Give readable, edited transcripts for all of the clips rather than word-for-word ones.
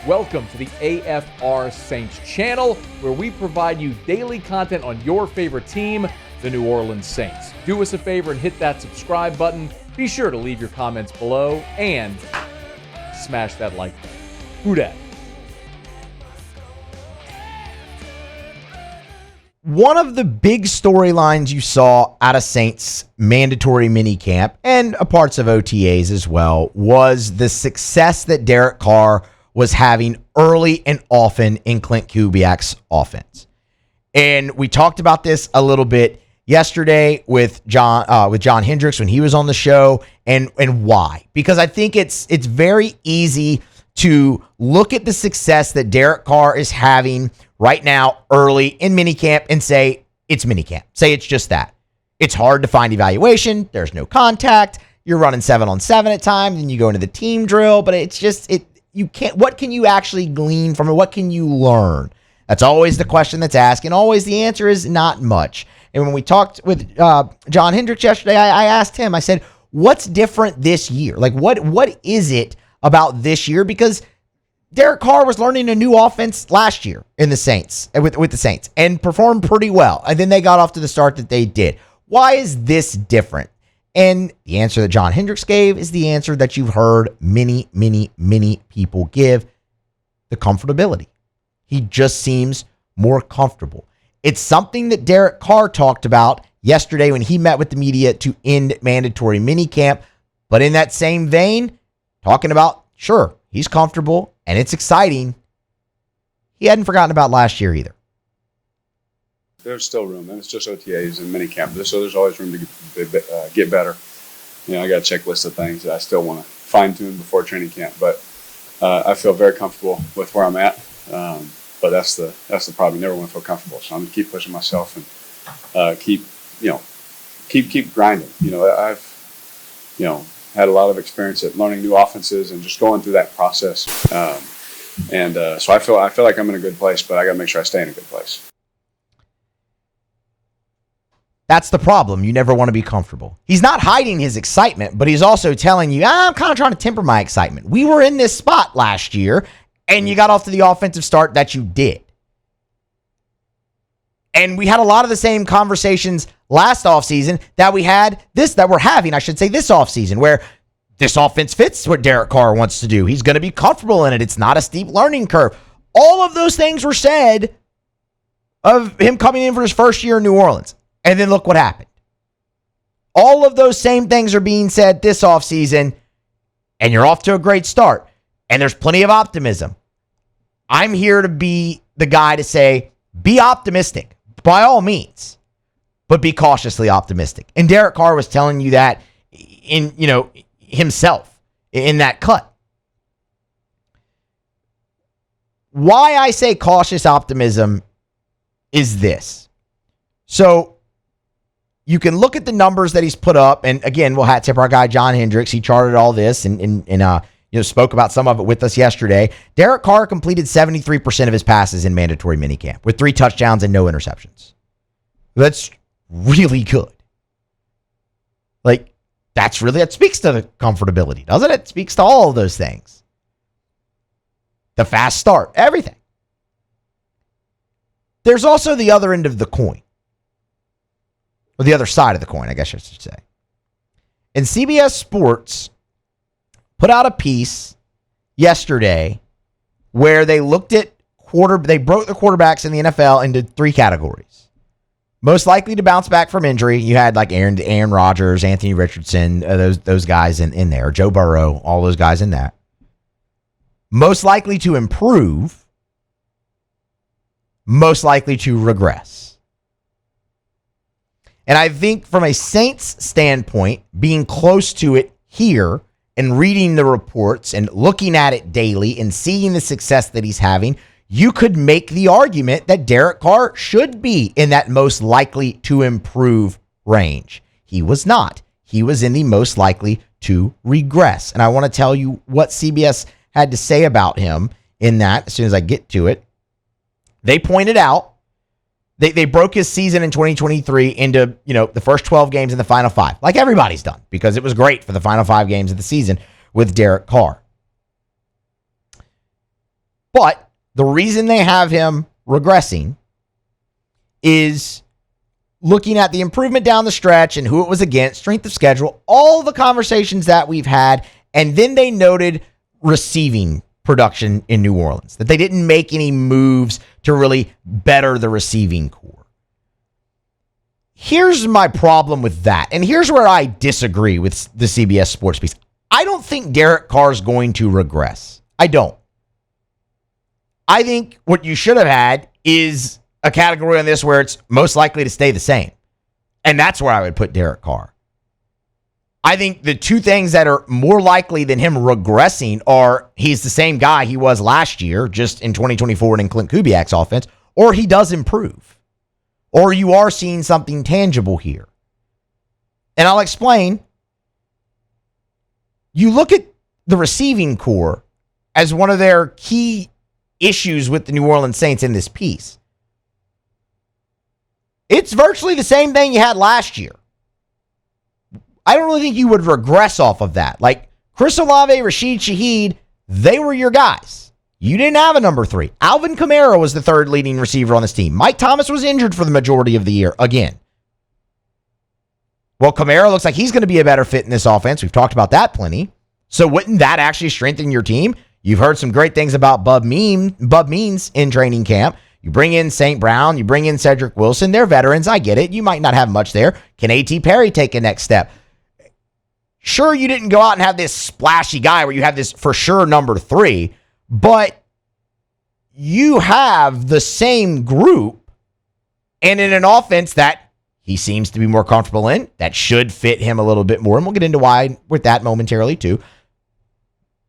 Welcome to the AFR Saints channel, where we provide you daily content on your favorite team, the New Orleans Saints. Do us a favor and hit that subscribe button. Be sure to leave your comments below and smash that like button. Who dat? One of the big storylines you saw out of Saints mandatory minicamp and parts of OTAs as well was the success that Derek Carr was having early and often in Clint Kubiak's offense. And we talked about this a little bit yesterday with John Hendricks when he was on the show, and why. Because I think it's very easy to look at the success that Derek Carr is having right now early in minicamp and say it's minicamp. Say it's just that. It's hard to find evaluation. There's no contact. You're running 7-on-7 at times, and you go into the team drill, but it's just you can't. What can you actually glean from it? What can you learn? That's always the question that's asked, and always the answer is not much. And when we talked with John Hendricks yesterday, I asked him, I said, what's different this year? Like, what is it about this year? Because Derek Carr was learning a new offense last year in the Saints, with the Saints, and performed pretty well. And then they got off to the start that they did. Why is this different? And the answer that John Hendricks gave is the answer that you've heard many, many, many people give: the comfortability. He just seems more comfortable. It's something that Derek Carr talked about yesterday when he met with the media to end mandatory minicamp. But in that same vein, talking about, sure, he's comfortable and it's exciting. He hadn't forgotten about last year either. There's still room, and it's just OTAs and minicamp, so there's always room to get better. You know, I got a checklist of things that I still want to fine-tune before training camp, but I feel very comfortable with where I'm at. But that's the problem. You never want to feel comfortable, so I'm going to keep pushing myself and keep grinding. You know, I've had a lot of experience at learning new offenses and just going through that process. So I feel like I'm in a good place, but I got to make sure I stay in a good place. That's the problem. You never want to be comfortable. He's not hiding his excitement, but he's also telling you, I'm kind of trying to temper my excitement. We were in this spot last year, and you got off to the offensive start that you did. And we had a lot of the same conversations last offseason that we're having this offseason, where this offense fits what Derek Carr wants to do. He's going to be comfortable in it. It's not a steep learning curve. All of those things were said of him coming in for his first year in New Orleans. And then look what happened. All of those same things are being said this offseason, and you're off to a great start. And there's plenty of optimism. I'm here to be the guy to say, be optimistic by all means, but be cautiously optimistic. And Derek Carr was telling you that himself in that cut. Why I say cautious optimism is this. So you can look at the numbers that he's put up, and again, we'll hat tip our guy John Hendricks. He charted all this and spoke about some of it with us yesterday. Derek Carr completed 73% of his passes in mandatory minicamp with 3 touchdowns and no interceptions. That's really good. That speaks to the comfortability, doesn't it? It speaks to all of those things. The fast start, everything. There's also the other end of the coin. Or the other side of the coin, I guess I should say. And CBS Sports put out a piece yesterday where they looked at they broke the quarterbacks in the NFL into 3 categories. Most likely to bounce back from injury. You had like Aaron Rodgers, Anthony Richardson, those guys in there. Joe Burrow, all those guys in that. Most likely to improve. Most likely to regress. And I think from a Saints standpoint, being close to it here and reading the reports and looking at it daily and seeing the success that he's having, you could make the argument that Derek Carr should be in that most likely to improve range. He was not. He was in the most likely to regress. And I want to tell you what CBS had to say about him in that as soon as I get to it. They pointed out They broke his season in 2023 into, the first 12 games and the final 5, like everybody's done, because it was great for the final 5 games of the season with Derek Carr. But the reason they have him regressing is looking at the improvement down the stretch and who it was against, strength of schedule, all the conversations that we've had. And then they noted receiving production in New Orleans, that they didn't make any moves to really better the receiving core. Here's my problem with that. And here's where I disagree with the CBS Sports piece. I don't think Derek Carr is going to regress. I don't. I think what you should have had is a category on this where it's most likely to stay the same. And that's where I would put Derek Carr. I think the two things that are more likely than him regressing are he's the same guy he was last year, just in 2024 and in Clint Kubiak's offense, or he does improve, or you are seeing something tangible here. And I'll explain. You look at the receiving core as one of their key issues with the New Orleans Saints in this piece. It's virtually the same thing you had last year. I don't really think you would regress off of that. Like Chris Olave, Rashid Shaheed, they were your guys. You didn't have a number 3. Alvin Kamara was the third leading receiver on this team. Mike Thomas was injured for the majority of the year again. Well, Kamara looks like he's going to be a better fit in this offense. We've talked about that plenty. So wouldn't that actually strengthen your team? You've heard some great things about Bub Means in training camp. You bring in St. Brown. You bring in Cedric Wilson. They're veterans. I get it. You might not have much there. Can A.T. Perry take a next step? Sure, you didn't go out and have this splashy guy where you have this for sure number 3, but you have the same group and in an offense that he seems to be more comfortable in, that should fit him a little bit more. And we'll get into why with that momentarily too.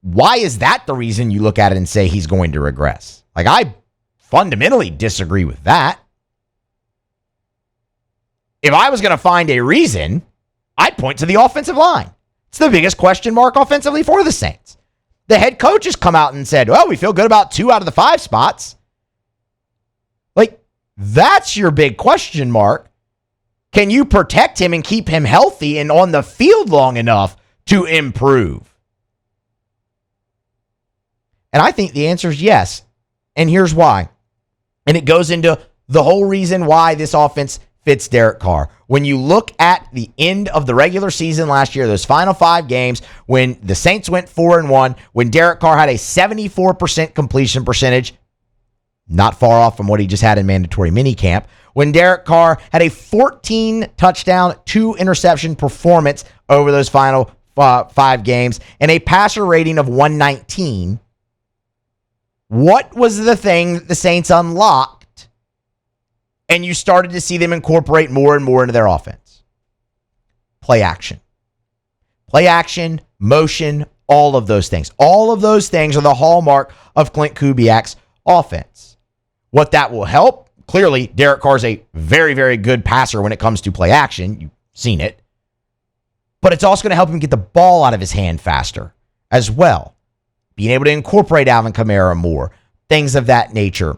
Why is that the reason you look at it and say he's going to regress? Like, I fundamentally disagree with that. If I was going to find a reason, I'd point to the offensive line. It's the biggest question mark offensively for the Saints. The head coach has come out and said, well, we feel good about 2 out of the 5 spots. Like, that's your big question mark. Can you protect him and keep him healthy and on the field long enough to improve? And I think the answer is yes. And here's why. And it goes into the whole reason why this offense fits Derek Carr. When you look at the end of the regular season last year, those final 5 games, when the Saints went 4-1, when Derek Carr had a 74% completion percentage, not far off from what he just had in mandatory minicamp, when Derek Carr had a 14 touchdown, 2 interception performance over those final 5 games, and a passer rating of 119, what was the thing that the Saints unlocked and you started to see them incorporate more and more into their offense? Play action. Play action, motion, all of those things. All of those things are the hallmark of Clint Kubiak's offense. What that will help, clearly, Derek Carr is a very, very good passer when it comes to play action. You've seen it. But it's also going to help him get the ball out of his hand faster as well. Being able to incorporate Alvin Kamara more, things of that nature.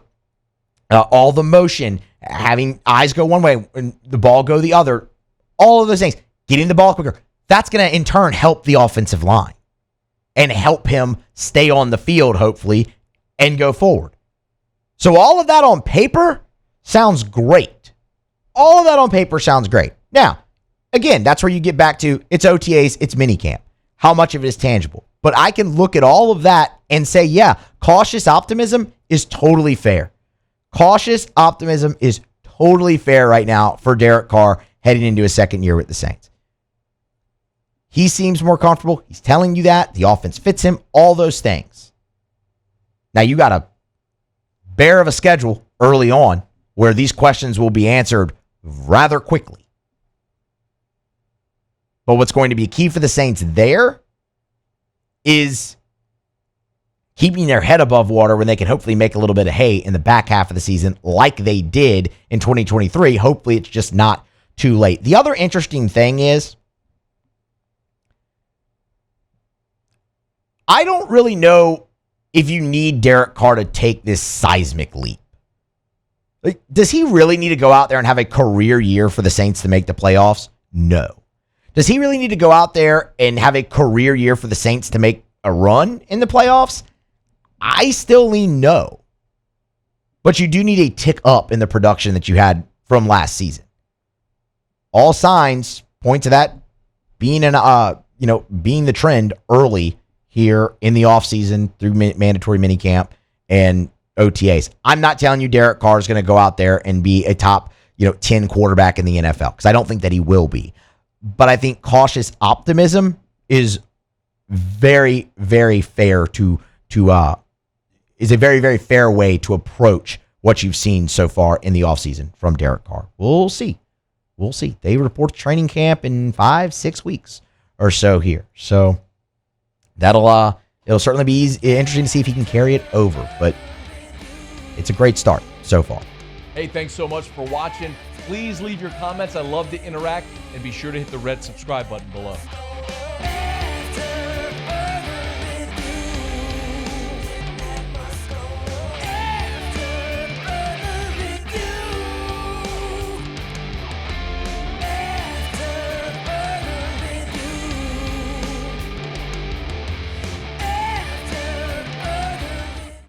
All the motion, having eyes go one way and the ball go the other, all of those things, getting the ball quicker. That's going to, in turn, help the offensive line and help him stay on the field, hopefully, and go forward. So all of that on paper sounds great. All of that on paper sounds great. Now, again, that's where you get back to it's OTAs, it's minicamp. How much of it is tangible? But I can look at all of that and say, yeah, cautious optimism is totally fair. Cautious optimism is totally fair right now for Derek Carr heading into his second year with the Saints. He seems more comfortable. He's telling you that. The offense fits him. All those things. Now, you got a bear of a schedule early on where these questions will be answered rather quickly. But what's going to be key for the Saints there is keeping their head above water when they can hopefully make a little bit of hay in the back half of the season like they did in 2023. Hopefully it's just not too late. The other interesting thing is I don't really know if you need Derek Carr to take this seismic leap. Like, does he really need to go out there and have a career year for the Saints to make the playoffs? No. Does he really need to go out there and have a career year for the Saints to make a run in the playoffs? I still lean no. But you do need a tick up in the production that you had from last season. All signs point to that being being the trend early here in the offseason through mandatory minicamp and OTAs. I'm not telling you Derek Carr is going to go out there and be a top 10 quarterback in the NFL, because I don't think that he will be. But I think cautious optimism is very, very fair is a very, very fair way to approach what you've seen so far in the offseason from Derek Carr. We'll see. We'll see. They report training camp in 5-6 weeks or so here. So it'll certainly be interesting to see if he can carry it over. But it's a great start so far. Hey, thanks so much for watching. Please leave your comments. I love to interact. And be sure to hit the red subscribe button below.